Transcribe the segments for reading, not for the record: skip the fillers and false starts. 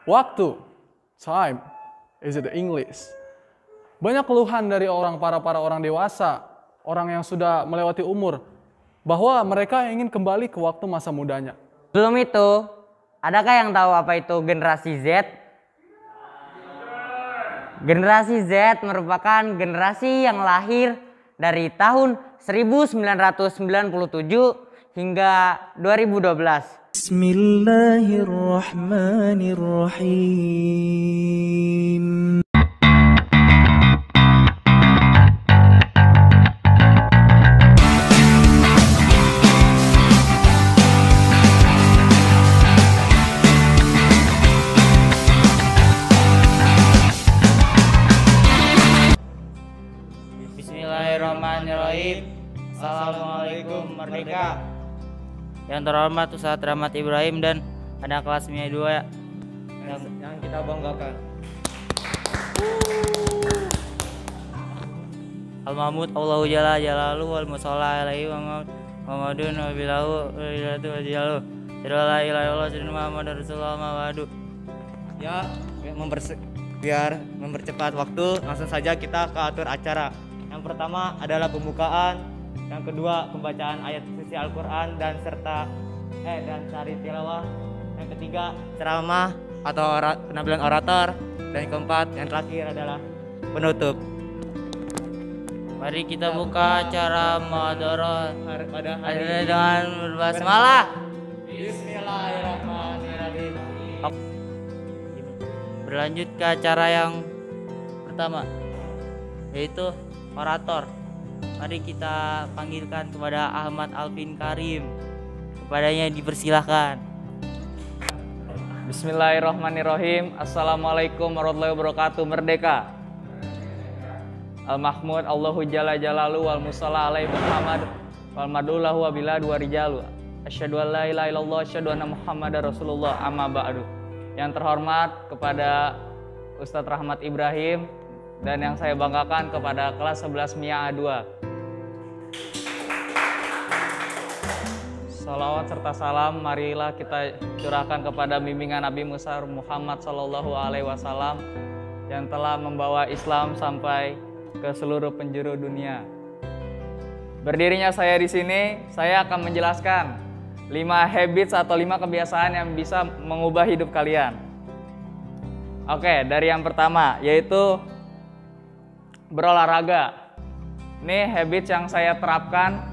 Waktu, time, is it English? Banyak keluhan dari para orang dewasa, orang yang sudah melewati umur, bahwa mereka ingin kembali ke waktu masa mudanya. Belum itu, adakah yang tahu apa itu generasi Z? Generasi Z merupakan generasi yang lahir dari tahun 1997 hingga 2012. Bismillahirrahmanirrahim. Bismillahirrahmanirrahim. Assalamualaikum Merdeka. Yang terhormat Ustadz Rahmat Ibrahim dan anak kelas MIA 2 yang kita banggakan. Al-Mahmud Allahu Jalla Jalaluhu wal Musalla alaihi wa Muhammadun wa bilahu wa ilatu wa jalu. La ilaha illallah Muhammadur Rasulullah mawadu. Ya, biar mempercepat waktu, langsung saja kita ke atur acara. Yang pertama adalah pembukaan, yang kedua pembacaan ayat suci Al-Quran dan sari tilawah, yang ketiga ceramah atau penampilan orator, dan yang keempat yang terakhir adalah penutup. Mari kita buka acara muhadharah Pada hari dengan berbasmalah. Bismillahirrahmanirrahim. Berlanjut ke acara yang pertama, yaitu orator. Mari kita panggilkan kepada Ahmad Alvin Karim. Kepadanya dipersilahkan. Bismillahirrahmanirrahim. Assalamualaikum warahmatullahi wabarakatuh. Merdeka. Al-Mahmud Allahu Jalla Jalaluhu wal Musalla alaihi Muhammad wal Madullahu wa biladu wa rijalu. Asyhadu an la ilaha illallah asyhadu anna Muhammadar Rasulullah amma ba'du. Yang terhormat kepada Ustadz Rahmat Ibrahim dan yang saya banggakan kepada kelas 11 MIA A2. Salawat serta salam marilah kita curahkan kepada bimbingan Nabi Musa Muhammad Sallallahu Alaihi Wasallam yang telah membawa Islam sampai ke seluruh penjuru dunia. Berdirinya saya di sini, saya akan menjelaskan 5 habits atau 5 kebiasaan yang bisa mengubah hidup kalian. Oke, dari yang pertama yaitu berolahraga. Ini habits yang saya terapkan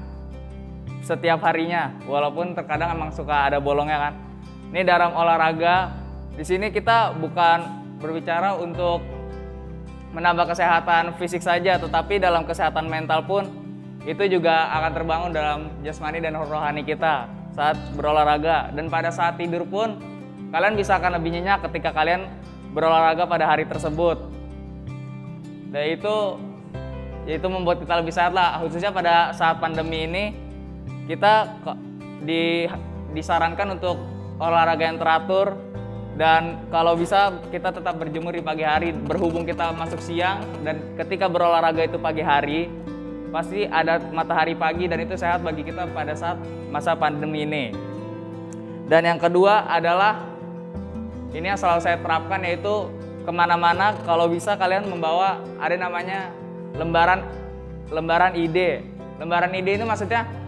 setiap harinya, walaupun terkadang emang suka ada bolongnya kan. Ini dalam olahraga, di sini kita bukan berbicara untuk menambah kesehatan fisik saja, tetapi dalam kesehatan mental pun itu juga akan terbangun dalam jasmani dan rohani kita saat berolahraga. Dan pada saat tidur pun kalian bisa akan lebih nyenyak ketika kalian berolahraga pada hari tersebut. Dan itu membuat kita lebih sehat lah, khususnya pada saat pandemi ini. Kita disarankan untuk olahraga yang teratur, dan kalau bisa kita tetap berjemur di pagi hari. Berhubung kita masuk siang dan ketika berolahraga itu pagi hari, pasti ada matahari pagi dan itu sehat bagi kita pada saat masa pandemi ini. Dan yang kedua adalah ini yang selalu saya terapkan, yaitu kemana-mana kalau bisa kalian membawa ada namanya lembaran ide. Lembaran ide itu maksudnya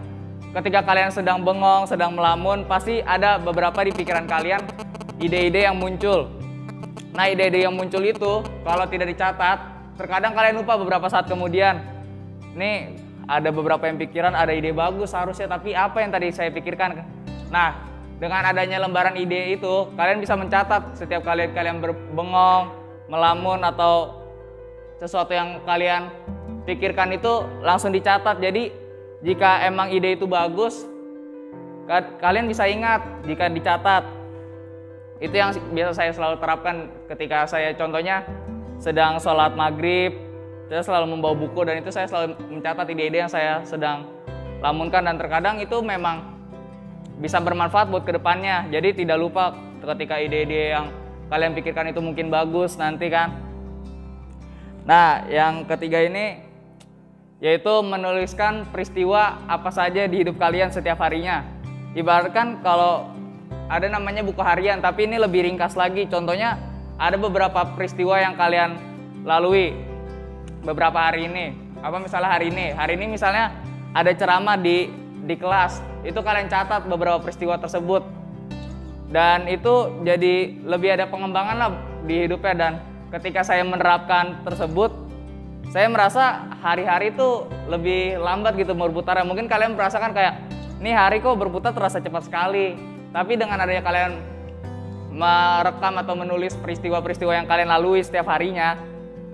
ketika kalian sedang bengong, sedang melamun, pasti ada beberapa di pikiran kalian ide-ide yang muncul. Nah, ide-ide yang muncul itu kalau tidak dicatat, terkadang kalian lupa beberapa saat kemudian. Nih, ada beberapa yang pikiran, ada ide bagus harusnya, tapi apa yang tadi saya pikirkan? Nah, dengan adanya lembaran ide itu, kalian bisa mencatat setiap kali kalian berbengong, melamun, atau sesuatu yang kalian pikirkan itu langsung dicatat. Jadi jika emang ide itu bagus, kalian bisa ingat jika dicatat. Itu yang biasa saya selalu terapkan ketika saya contohnya sedang sholat maghrib. Saya selalu membawa buku dan itu saya selalu mencatat ide-ide yang saya sedang lamunkan. Dan terkadang itu memang bisa bermanfaat buat kedepannya. Jadi tidak lupa ketika ide-ide yang kalian pikirkan itu mungkin bagus nanti kan. Nah, yang ketiga ini yaitu menuliskan peristiwa apa saja di hidup kalian setiap harinya. Ibaratkan kalau ada namanya buku harian, tapi ini lebih ringkas lagi. Contohnya ada beberapa peristiwa yang kalian lalui beberapa hari ini. Apa misalnya hari ini misalnya ada ceramah di kelas, itu kalian catat beberapa peristiwa tersebut. Dan itu jadi lebih ada pengembangan lah di hidupnya. Dan ketika saya menerapkan tersebut, saya merasa hari-hari itu lebih lambat gitu berputarnya. Mungkin kalian merasakan kayak, nih hari kok berputar terasa cepat sekali. Tapi dengan adanya kalian merekam atau menulis peristiwa-peristiwa yang kalian lalui setiap harinya,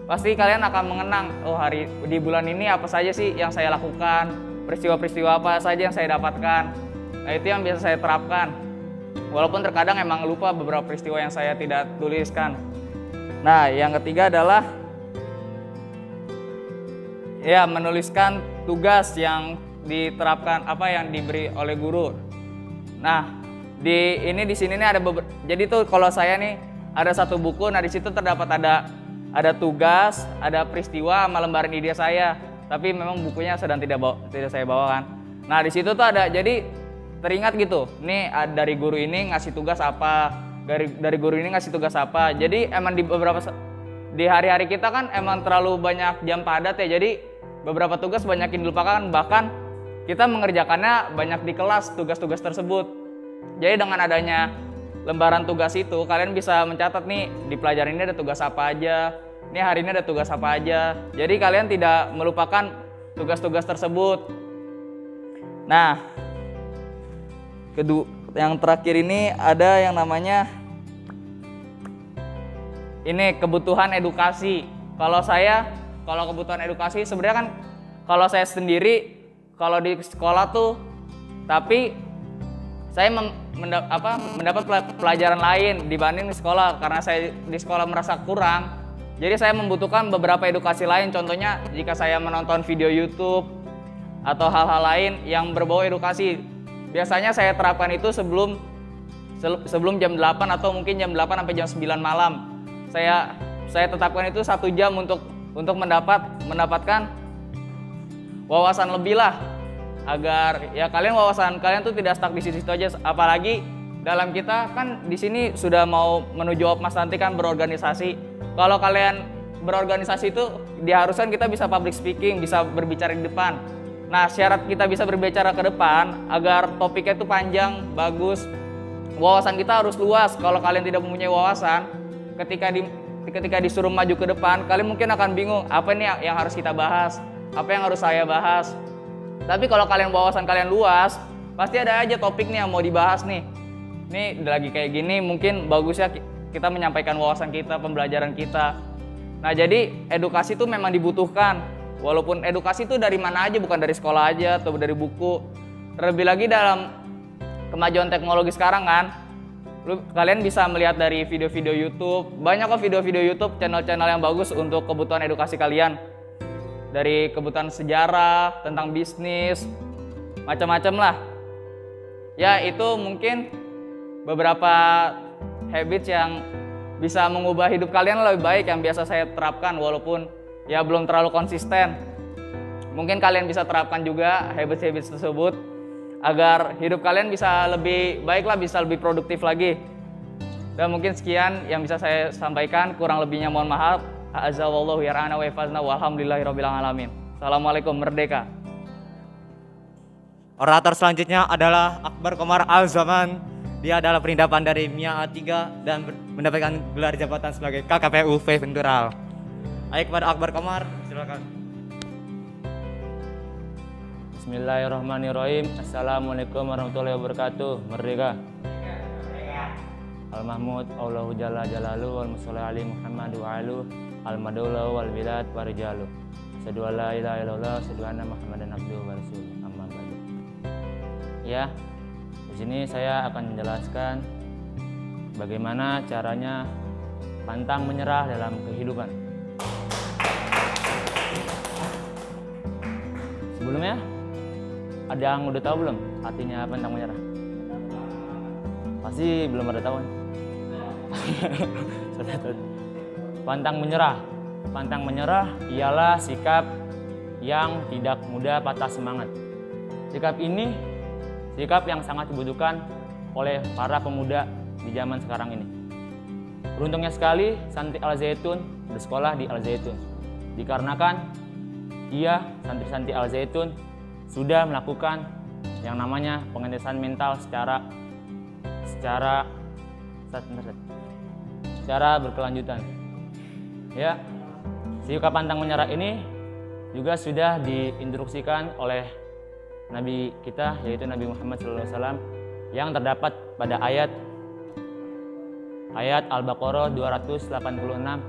pasti kalian akan mengenang, oh hari di bulan ini apa saja sih yang saya lakukan, peristiwa-peristiwa apa saja yang saya dapatkan. Nah itu yang biasa saya terapkan. Walaupun terkadang emang lupa beberapa peristiwa yang saya tidak tuliskan. Nah yang ketiga adalah ya menuliskan tugas yang diterapkan, apa yang diberi oleh guru. Nah di sini nih ada jadi tuh kalau saya nih ada satu buku. Nah di situ terdapat ada tugas, ada peristiwa sama lembaran ide saya. Tapi memang bukunya sedang tidak saya bawa kan. Nah di situ tuh ada, jadi teringat gitu. Nih dari guru ini ngasih tugas apa, dari guru ini ngasih tugas apa. Jadi emang di hari-hari kita kan emang terlalu banyak jam padat ya. Jadi beberapa tugas banyak yang dilupakan, bahkan kita mengerjakannya banyak di kelas tugas-tugas tersebut. Jadi dengan adanya lembaran tugas itu, kalian bisa mencatat nih di pelajaran ini ada tugas apa aja, nih hari ini ada tugas apa aja. Jadi kalian tidak melupakan tugas-tugas tersebut. Nah, yang terakhir ini ada yang namanya ini kebutuhan edukasi. Kalau kebutuhan edukasi sebenarnya kan kalau saya sendiri kalau di sekolah tuh, tapi saya mendapat pelajaran lain dibanding di sekolah karena saya di sekolah merasa kurang. Jadi saya membutuhkan beberapa edukasi lain. Contohnya jika saya menonton video YouTube atau hal-hal lain yang berbau edukasi, biasanya saya terapkan itu sebelum jam 8 atau mungkin jam 8 sampai jam 9 malam. Saya tetapkan itu 1 jam untuk mendapatkan wawasan lebih lah, agar ya wawasan kalian tuh tidak stuck di situ aja. Apalagi dalam kita kan di sini sudah mau menuju Mas nanti kan berorganisasi. Kalau kalian berorganisasi itu diharuskan kita bisa public speaking, bisa berbicara di depan. Nah syarat kita bisa berbicara ke depan agar topiknya itu panjang, bagus, wawasan kita harus luas. Kalau kalian tidak mempunyai wawasan, ketika disuruh maju ke depan, kalian mungkin akan bingung apa nih yang harus kita bahas, apa yang harus saya bahas. Tapi kalau kalian wawasan kalian luas, pasti ada aja topik nih yang mau dibahas nih. Nih lagi kayak gini, mungkin bagusnya kita menyampaikan wawasan kita, pembelajaran kita. Nah jadi edukasi itu memang dibutuhkan. Walaupun edukasi itu dari mana aja, bukan dari sekolah aja atau dari buku. Terlebih lagi dalam kemajuan teknologi sekarang kan, kalian bisa melihat dari video-video YouTube. Banyak kok video-video YouTube, channel-channel yang bagus untuk kebutuhan edukasi kalian. Dari kebutuhan sejarah, tentang bisnis, macam-macam lah. Ya itu mungkin beberapa habits yang bisa mengubah hidup kalian lebih baik yang biasa saya terapkan, walaupun ya belum terlalu konsisten. Mungkin kalian bisa terapkan juga habits-habits tersebut agar hidup kalian bisa lebih baik lah, bisa lebih produktif lagi. Dan mungkin sekian yang bisa saya sampaikan, kurang lebihnya mohon maaf. Azawallahu yara'ana wa yafazna walhamdulillahirabbil alamin. Assalamualaikum, merdeka. Orator selanjutnya adalah Akbar Komar Al-Zaman. Dia adalah perindapan dari MIA A3 dan mendapatkan gelar jabatan sebagai KKPU Ventural. Ayo kepada Akbar Komar, silakan. Bismillahirrahmanirrahim. Assalamualaikum warahmatullahi wabarakatuh. Merdeka. Al-Mahmud Allahu Jalla Jalalu wal Musalli Ali Muhammad wa alu al-madaulah wal bilad wa rijalu. Asyhadu an la ilaha illallah wa asyhadu anna Muhammadan abduhu wa rasuluh. Amma ba'du. Ya, di sini saya akan menjelaskan bagaimana caranya pantang menyerah dalam kehidupan. Sebelumnya, ada yang udah tahu belum artinya pantang menyerah? Pasti belum ada tahu. Pantang menyerah. Pantang menyerah ialah sikap yang tidak mudah patah semangat. Sikap ini sikap yang sangat dibutuhkan oleh para pemuda di zaman sekarang ini. Beruntungnya sekali santri Al-Zaitun bersekolah di Al-Zaitun, dikarenakan santri-santri Al-Zaitun sudah melakukan yang namanya pengetesan mental secara berkelanjutan. Ya, sikap pantang menyerah ini juga sudah diinstruksikan oleh Nabi kita, yaitu Nabi Muhammad SAW, yang terdapat pada ayat Al-Baqarah 286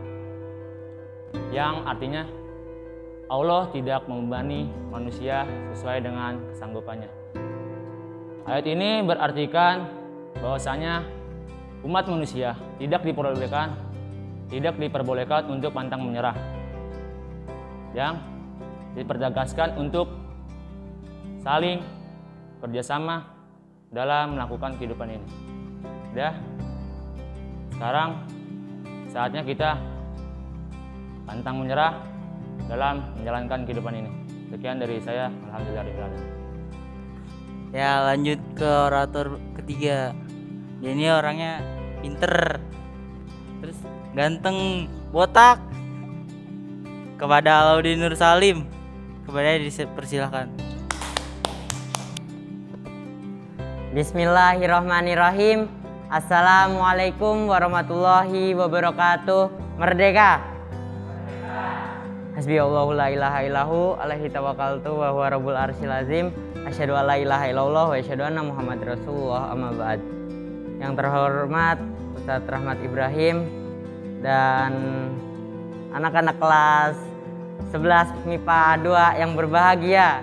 yang artinya Allah tidak membebani manusia sesuai dengan kesanggupannya. Ayat ini berartikan bahwasanya umat manusia tidak diperbolehkan untuk pantang menyerah, yang dipertegaskan untuk saling kerjasama dalam melakukan kehidupan ini. Sekarang saatnya kita pantang menyerah dalam menjalankan kehidupan ini. Sekian dari saya, alhamdulillah. Ya, lanjut ke orator ketiga. Dia ini orangnya pinter, terus ganteng, botak. Kepada Alauddin Nur Salim, kepadanya dipersilahkan. Bismillahirrahmanirrahim. Assalamualaikum warahmatullahi wabarakatuh. Merdeka. Hasbiyallahu la ilaha illahu alaihi tawakkaltu wa huwa rabbul arsyil azim. Asyhadu an la ilaha illallah wa asyhadu anna Muhammad Rasulullah, amma ba'd. Yang terhormat Ustadz Rahmat Ibrahim dan anak-anak kelas 11 MIPA 2 yang berbahagia.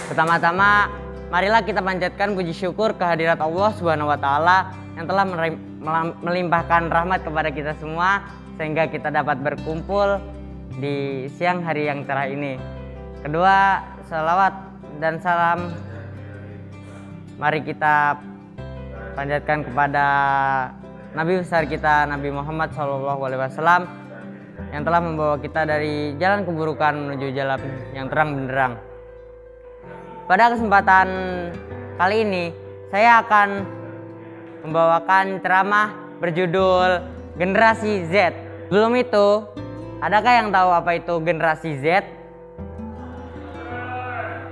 Pertama-tama, marilah kita panjatkan puji syukur kehadirat Allah Subhanahu wa taala yang telah melimpahkan rahmat kepada kita semua sehingga kita dapat berkumpul di siang hari yang cerah ini. Kedua, salawat dan salam mari kita panjatkan kepada Nabi besar kita, Nabi Muhammad SAW, yang telah membawa kita dari jalan keburukan menuju jalan yang terang benderang. Pada kesempatan kali ini, saya akan membawakan ceramah berjudul Generasi Z. Sebelum itu, adakah yang tahu apa itu generasi Z?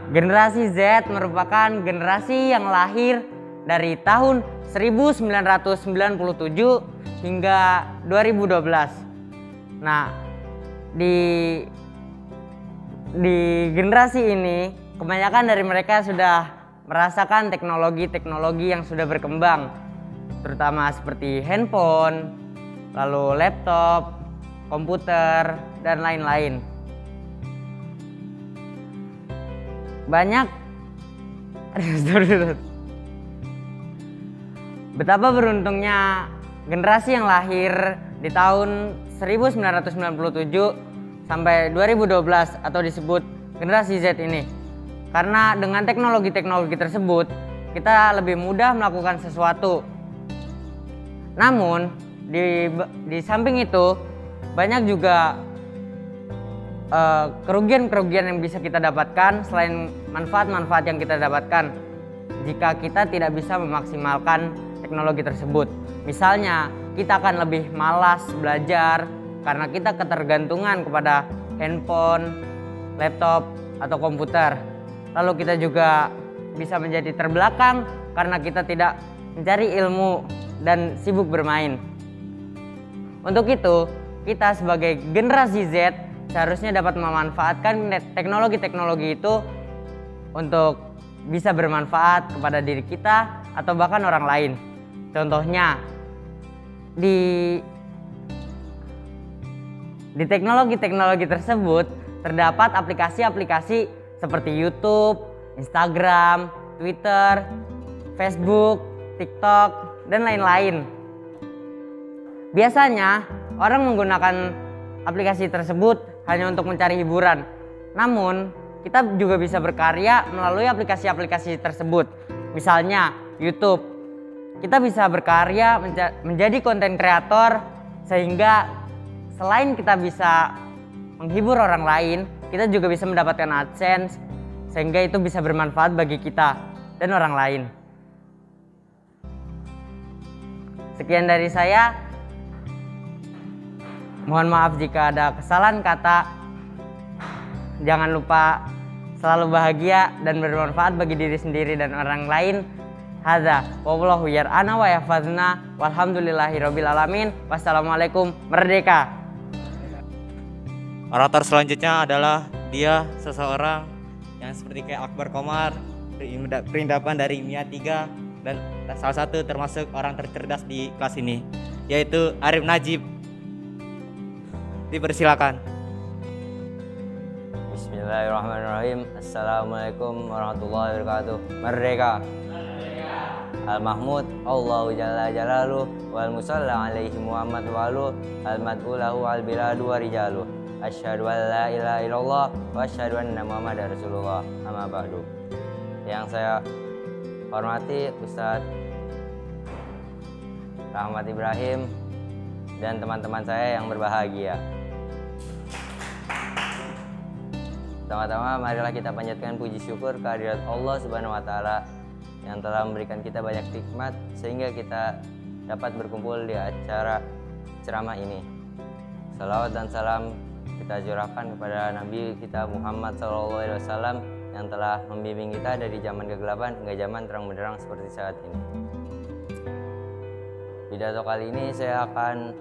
Generasi Z merupakan generasi yang lahir dari tahun 1997 hingga 2012. Nah, di generasi ini kebanyakan dari mereka sudah merasakan teknologi-teknologi yang sudah berkembang, terutama seperti handphone, lalu laptop, komputer, dan lain-lain. Betapa beruntungnya generasi yang lahir di tahun 1997 sampai 2012 atau disebut generasi Z ini. Karena dengan teknologi-teknologi tersebut, kita lebih mudah melakukan sesuatu. Namun, di samping itu, banyak juga kerugian-kerugian yang bisa kita dapatkan selain manfaat-manfaat yang kita dapatkan jika kita tidak bisa memaksimalkan teknologi tersebut. Misalnya, kita akan lebih malas belajar karena kita ketergantungan kepada handphone, laptop, atau komputer. Lalu kita juga bisa menjadi terbelakang karena kita tidak mencari ilmu dan sibuk bermain. Untuk itu, kita sebagai generasi Z seharusnya dapat memanfaatkan teknologi-teknologi itu untuk bisa bermanfaat kepada diri kita atau bahkan orang lain. Contohnya, di teknologi-teknologi tersebut terdapat aplikasi-aplikasi seperti YouTube, Instagram, Twitter, Facebook, TikTok, dan lain-lain. Biasanya orang menggunakan aplikasi tersebut hanya untuk mencari hiburan. Namun, kita juga bisa berkarya melalui aplikasi-aplikasi tersebut. Misalnya YouTube. Kita bisa berkarya menjadi konten kreator sehingga selain kita bisa menghibur orang lain, kita juga bisa mendapatkan AdSense sehingga itu bisa bermanfaat bagi kita. dan orang lain. Sekian dari saya. Mohon maaf jika ada kesalahan kata. Jangan lupa selalu bahagia dan bermanfaat bagi diri sendiri dan orang lain. Hadza wallahu yar'ana wa yahfazna walhamdulillahirabbil alamin. Wassalamualaikum. Merdeka. Orator selanjutnya adalah dia seseorang yang seperti kayak Akbar Komar, perindapan dari IMIA 3, dan salah satu termasuk orang tercerdas di kelas ini, yaitu Arif Najib. Dipersilakan. Bismillahirrahmanirrahim. Assalamualaikum warahmatullahi wabarakatuh. Merdeka. Al-Mahmud Allahu Jalla Jalaluh wal musalla alaihi Muhammad walu al-mad'ulahu al-biladu wa rijaluh. Asyhadu an la ilaha illallah wa asyhadu anna Muhammadar Rasulullah. Amma ba'du. Yang saya hormati Ustadz Rahmat Ibrahim dan teman-teman saya yang berbahagia. Pertama-tama marilah kita panjatkan puji syukur kehadirat Allah Subhanahu wa taala yang telah memberikan kita banyak nikmat sehingga kita dapat berkumpul di acara ceramah ini. Salawat dan salam kita curahkan kepada Nabi kita Muhammad SAW yang telah membimbing kita dari zaman kegelapan hingga zaman terang benderang seperti saat ini. Pidato kali ini saya akan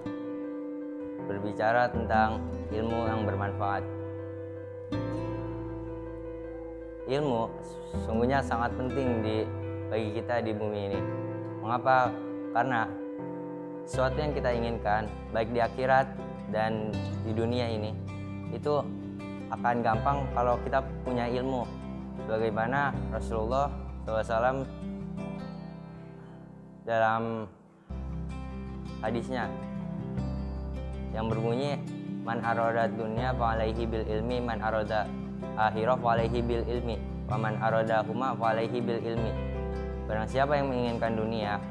berbicara tentang ilmu yang bermanfaat. Ilmu sungguhnya sangat penting bagi kita di bumi ini. Mengapa? Karena sesuatu yang kita inginkan baik di akhirat dan di dunia ini itu akan gampang kalau kita punya ilmu. Sebagaimana Rasulullah SAW dalam hadisnya yang berbunyi, man arada dunya fa alaihi bil ilmi, man arada akhirah fa alaihi bil ilmi, wa man arada huma fa alaihi bil ilmi. Barang siapa yang menginginkan dunia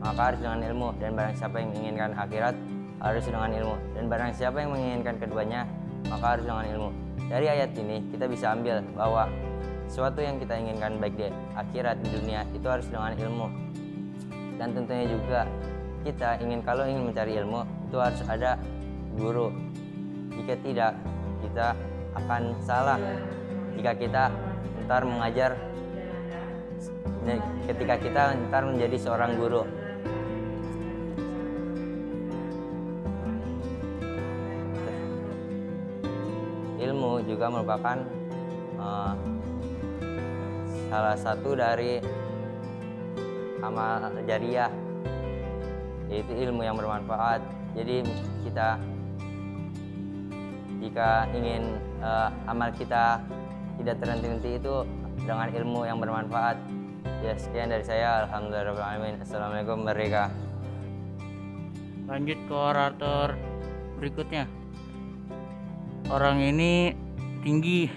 maka harus dengan ilmu, dan barang siapa yang menginginkan akhirat harus dengan ilmu, dan barang siapa yang menginginkan keduanya maka harus dengan ilmu. Dari ayat ini kita bisa ambil bahwa sesuatu yang kita inginkan baik di akhirat di dunia itu harus dengan ilmu. Dan tentunya juga kita kalau ingin mencari ilmu itu harus ada guru. Jika tidak, kita akan salah jika kita ntar mengajar, ketika kita ntar menjadi seorang guru. Ilmu juga merupakan salah satu dari amal jariah, yaitu ilmu yang bermanfaat. Jadi kita jika ingin amal kita tidak terhenti-henti itu dengan ilmu yang bermanfaat. Ya, sekian dari saya. Alhamdulillahirrahmanirrahim. Assalamualaikum merdeka. Lanjut ke orator berikutnya. Orang ini tinggi,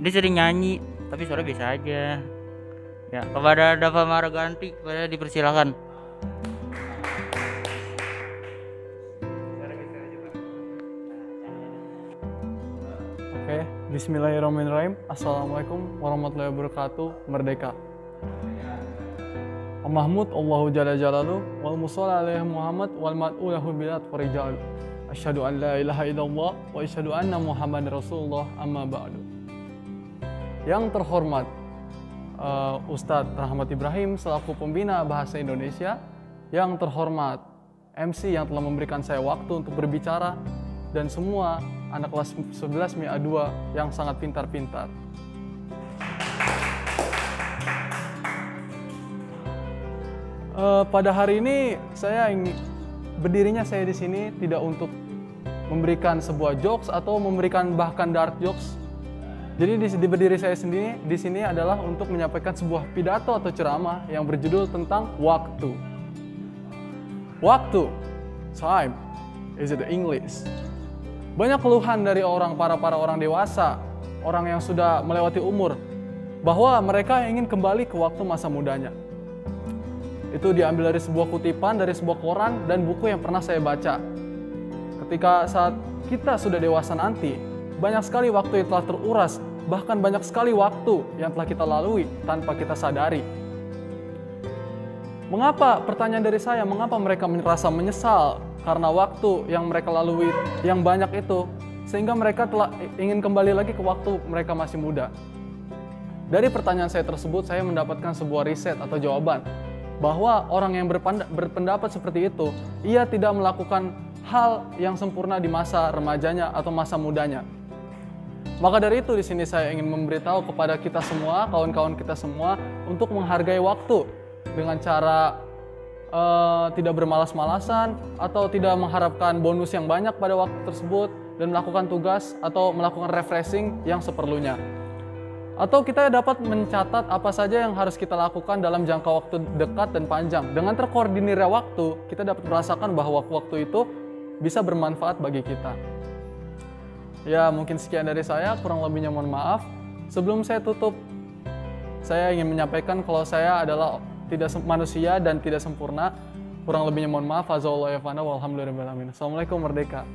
dia sering nyanyi tapi suara biasa aja. Ya, kepada Dava Maraganti, kepada dipersilakan. Oke, bismillahirrahmanirrahim. Assalamualaikum warahmatullahi wabarakatuh. Merdeka. Mahmud Allahu Jalla Jalaluh wal musalla alaihi Muhammad wal mad'ulahu bilat farijal. Asyhadu an la ilaha illallah wa asyhadu anna Muhammadar Rasulullah. Amma ba'du. Yang terhormat Ustadz Rahmat Ibrahim selaku pembina bahasa Indonesia, yang terhormat MC yang telah memberikan saya waktu untuk berbicara, dan semua anak kelas 11 MIA 2 yang sangat pintar-pintar. Pada hari ini berdirinya saya di sini tidak untuk memberikan sebuah jokes atau memberikan bahkan dark jokes. Jadi berdiri saya sendiri di sini adalah untuk menyampaikan sebuah pidato atau ceramah yang berjudul tentang waktu. Waktu, time, is it English? Banyak keluhan dari para orang dewasa, orang yang sudah melewati umur, bahwa mereka ingin kembali ke waktu masa mudanya. Itu diambil dari sebuah kutipan, dari sebuah koran, dan buku yang pernah saya baca. Ketika saat kita sudah dewasa nanti, banyak sekali waktu yang telah teruras bahkan banyak sekali waktu yang telah kita lalui tanpa kita sadari. Mengapa, pertanyaan dari saya, mengapa mereka merasa menyesal karena waktu yang mereka lalui yang banyak itu, sehingga mereka telah ingin kembali lagi ke waktu mereka masih muda? Dari pertanyaan saya tersebut, saya mendapatkan sebuah riset atau jawaban bahwa orang yang berpendapat seperti itu, ia tidak melakukan hal yang sempurna di masa remajanya atau masa mudanya. Maka dari itu di sini saya ingin memberitahu kepada kita semua, kawan-kawan kita semua, untuk menghargai waktu dengan cara tidak bermalas-malasan atau tidak mengharapkan bonus yang banyak pada waktu tersebut, dan melakukan tugas atau melakukan refreshing yang seperlunya. Atau kita dapat mencatat apa saja yang harus kita lakukan dalam jangka waktu dekat dan panjang. Dengan terkoordinirnya waktu, kita dapat merasakan bahwa waktu itu bisa bermanfaat bagi kita. Ya, mungkin sekian dari saya, kurang lebihnya mohon maaf. Sebelum saya tutup, saya ingin menyampaikan kalau saya adalah tidak manusia dan tidak sempurna. Kurang lebihnya mohon maaf. Walhamdulillahirrahmanirrahim. Assalamualaikum, merdeka.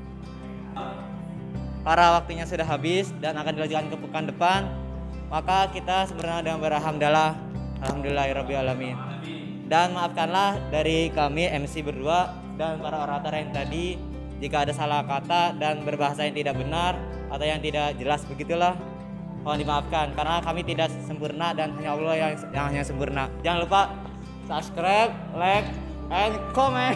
Para waktunya sudah habis dan akan dilanjutkan ke pekan depan. Maka kita sempurna dengan berhamdalah, alhamdulillahirrabbilalamin. Dan maafkanlah dari kami MC berdua dan para orator yang tadi jika ada salah kata dan berbahasa yang tidak benar atau yang tidak jelas, begitulah. Mohon dimaafkan karena kami tidak sempurna dan hanya Allah yang hanya sempurna. Jangan lupa subscribe, like, and comment.